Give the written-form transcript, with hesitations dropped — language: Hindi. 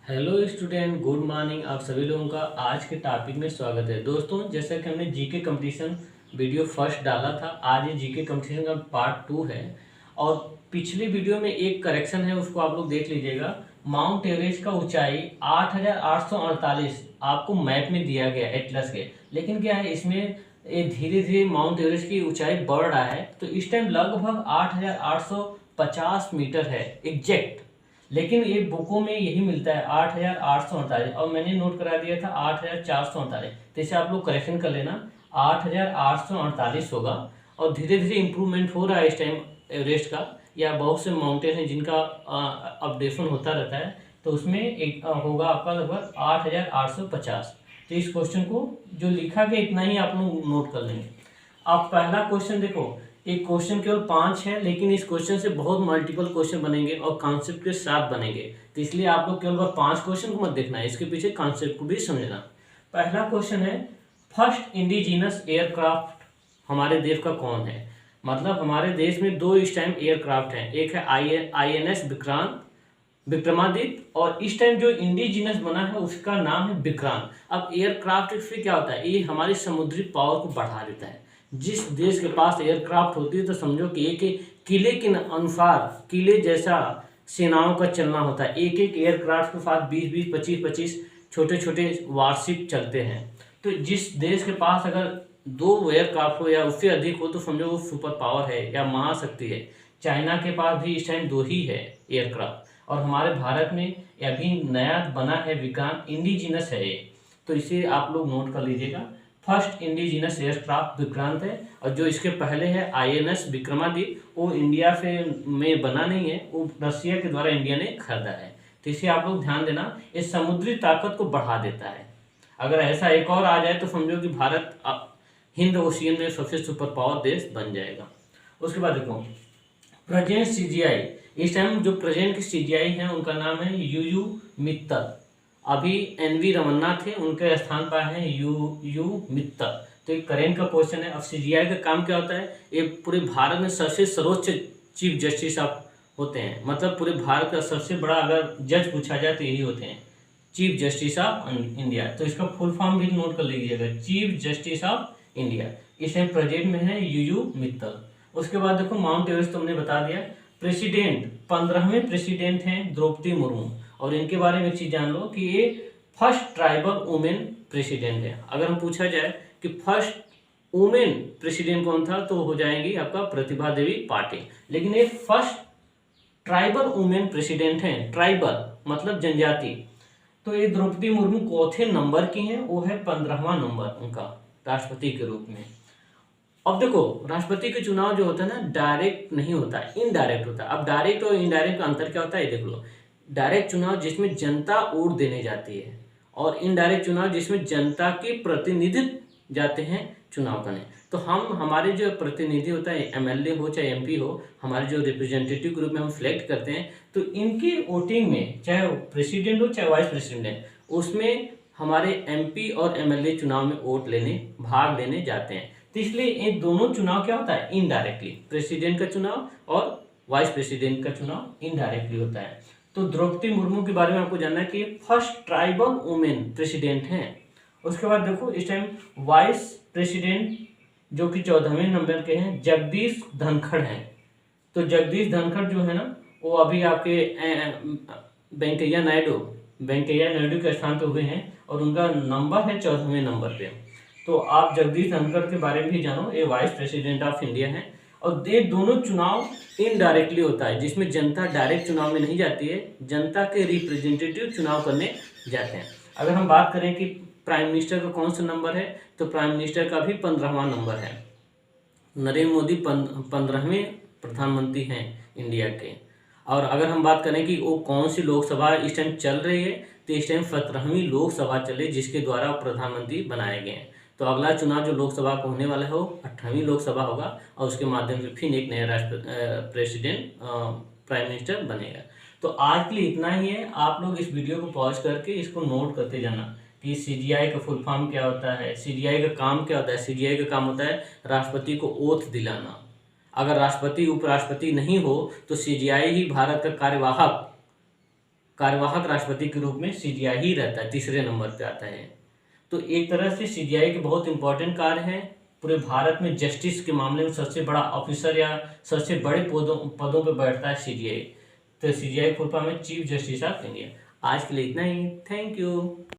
Hello student, good morning. आप सभी लोगों का आज के टॉपिक में स्वागत है। दोस्तों, जैसा कि हमने जीके कंपटीशन वीडियो फर्स्ट डाला था, आज ये जीके कंपटीशन का पार्ट 2 है। और पिछली वीडियो में एक करेक्शन है, उसको आप लोग देख लीजिएगा। माउंट एवरेस्ट का ऊंचाई 8,848 आपको मैप में दिया गया एटलस के, लेकिन क्या है इसमें ये धीरे धीरे माउंट एवरेस्ट की ऊंचाई बढ़ रहा है। तो इस टाइम लगभग 8,850 मीटर है एग्जैक्ट, लेकिन ये बुकों में यही मिलता है 8,848, और मैंने नोट करा दिया था 8,448। तो इसे आप लोग करेक्शन कर लेना, 8,848 होगा। और धीरे धीरे इम्प्रूवमेंट हो रहा है इस टाइम एवरेस्ट का, या बहुत से माउंटेन हैं जिनका अपडेशन होता रहता है, तो उसमें एक होगा आपका लगभग 8,850। तो इस क्वेश्चन को जो लिखा गया इतना ही आप लोग नोट कर लेंगे। आप पहला क्वेश्चन देखो, एक क्वेश्चन केवल 5 है, लेकिन इस क्वेश्चन से बहुत मल्टीपल क्वेश्चन बनेंगे और कॉन्सेप्ट के साथ बनेंगे। तो इसलिए आप लोग केवल 5 क्वेश्चन को मत देखना है, इसके पीछे कॉन्सेप्ट को भी समझना। पहला क्वेश्चन है, फर्स्ट इंडिजीनस एयरक्राफ्ट हमारे देश का कौन है? मतलब हमारे देश में दो इस टाइम एयरक्राफ्ट हैं, एक है INS विक्रमादित्य, और इस टाइम जो इंडिजीनस बना है उसका नाम है विक्रांत। अब एयरक्राफ्ट से क्या होता है, ये हमारी समुद्री पावर को बढ़ा देता है। जिस देश के पास एयरक्राफ्ट होती है तो समझो कि एक एक किले के अनुसार, किले जैसा सेनाओं का चलना होता है। एक एक एयरक्राफ्ट के साथ 20-20, 25-25 छोटे छोटे वारशिप चलते हैं। तो जिस देश के पास अगर 2 एयरक्राफ्ट हो या उससे अधिक हो तो समझो वो सुपर पावर है या महाशक्ति है। चाइना के पास भी इस टाइम 2 ही है एयरक्राफ्ट, और हमारे भारत में अभी नया बना है विक्रांत, इंडिजिनस है ये। तो इसे आप लोग नोट कर लीजिएगा, फर्स्ट इंडिजिनस एयरक्राफ्ट विक्रांत है। और जो इसके पहले है INS विक्रमादित्य, वो इंडिया से में बना नहीं है, वो रसिया के द्वारा इंडिया ने खरीदा है। तो इसे आप लोग ध्यान देना, ये समुद्री ताकत को बढ़ा देता है। अगर ऐसा एक और आ जाए तो समझो कि भारत हिंद ओशियन में सबसे सुपर पावर देश बन जाएगा। उसके बाद देखो, प्रेजेंट CGI, इस टाइम जो प्रेजेंट की CGI है उनका नाम है UU मित्तल। अभी NV रमन्ना थे, उनके स्थान पर है यू मित्तल। तो एक करेंट का क्वेश्चन है। अब CGI का काम क्या होता है, ये पूरे भारत में सबसे सर्वोच्च चीफ जस्टिस आप होते हैं। मतलब पूरे भारत का सबसे बड़ा अगर जज पूछा जाए तो यही होते हैं, चीफ जस्टिस ऑफ इंडिया। तो इसका फुल फॉर्म भी नोट कर लीजिएगा, चीफ जस्टिस ऑफ इंडिया। इस टाइम प्रेजेंट में है UU मित्तल। उसके बाद देखो, माउंट एवरेस्ट तुमने बता दिया। प्रेसिडेंट, 15वें प्रेसिडेंट हैं द्रौपदी मुर्मू, और इनके बारे में एक चीज जान लो कि ये फर्स्ट ट्राइबल वुमेन प्रेसिडेंट है। अगर हम पूछा जाए कि फर्स्ट वुमेन प्रेसिडेंट कौन था तो हो जाएंगी आपका प्रतिभा देवी पाटिल, लेकिन ये फर्स्ट ट्राइबल वुमेन प्रेसिडेंट हैं। ट्राइबल मतलब जनजाति। तो ये द्रौपदी मुर्मू चौथे नंबर की हैं, वो है 15वां नंबर उनका राष्ट्रपति के रूप में। अब देखो, राष्ट्रपति के चुनाव जो होता है ना, डायरेक्ट नहीं होता है, इनडायरेक्ट होता है। अब डायरेक्ट और इनडायरेक्ट का अंतर क्या होता है ये देख लो। डायरेक्ट चुनाव जिसमें जनता वोट देने जाती है, और इनडायरेक्ट चुनाव जिसमें जनता के प्रतिनिधित्व जाते हैं चुनाव करने। तो हम हमारे जो प्रतिनिधि होता है, MLA हो चाहे MP हो, हमारे जो रिप्रेजेंटेटिव ग्रुप में हम सिलेक्ट करते हैं, तो इनकी वोटिंग में चाहे प्रेसिडेंट हो चाहे वाइस प्रेसिडेंट, उसमें हमारे MP और MLA चुनाव में वोट लेने, भाग लेने जाते हैं। तो इसलिए ये दोनों चुनाव क्या होता है, इनडायरेक्टली। प्रेसिडेंट का चुनाव और वाइस प्रेसिडेंट का चुनाव इनडायरेक्टली होता है। तो द्रौपदी मुर्मू के बारे में आपको जानना है कि फर्स्ट ट्राइबल वुमेन प्रेसिडेंट हैं। उसके बाद देखो, इस टाइम वाइस प्रेसिडेंट जो कि 14वें नंबर के हैं, जगदीश धनखड़ हैं। तो जगदीश धनखड़ जो है ना, वो अभी आपके वेंकैया नायडू के स्थान पे हुए हैं, और उनका नंबर है 14वें नंबर पे। तो आप जगदीश धनखड़ के बारे में भी जानो, ये वाइस प्रेसिडेंट ऑफ इंडिया हैं। और ये दोनों चुनाव इनडायरेक्टली होता है, जिसमें जनता डायरेक्ट चुनाव में नहीं जाती है, जनता के रिप्रेजेंटेटिव चुनाव करने जाते हैं। अगर हम बात करें कि प्राइम मिनिस्टर का कौन सा नंबर है, तो प्राइम मिनिस्टर का भी 15वां नंबर है। नरेंद्र मोदी 15वें प्रधानमंत्री हैं इंडिया के। और अगर हम बात करें कि वो कौन सी लोकसभा इस टाइम चल रही है, तो इस टाइम 17वीं लोकसभा चल रही है, जिसके द्वारा प्रधानमंत्री बनाए गए हैं। तो अगला चुनाव जो लोकसभा को होने वाला है वो 18वीं लोकसभा होगा, और उसके माध्यम से फिर एक नया प्रेसिडेंट प्राइम मिनिस्टर बनेगा। तो आज के लिए इतना ही है। आप लोग इस वीडियो को पॉज करके इसको नोट करते जाना कि CGI का फुल फॉर्म क्या होता है, CGI का काम क्या होता है। CGI का काम होता है राष्ट्रपति को ओथ दिलाना। अगर राष्ट्रपति उपराष्ट्रपति नहीं हो तो CGI ही भारत का कार्यवाहक कार्यवाहक राष्ट्रपति के रूप में सीजीआई ही रहता है, तीसरे नंबर पे आता है। तो एक तरह से सीजीआई के बहुत इंपॉर्टेंट कार्य है। पूरे भारत में जस्टिस के मामले में सबसे बड़ा ऑफिसर या सबसे बड़े पदों पे बैठता है सीजीआई। तो सीजीआई फुल फॉर्म है चीफ जस्टिस ऑफ इंडिया। आज के लिए इतना ही। Thank you.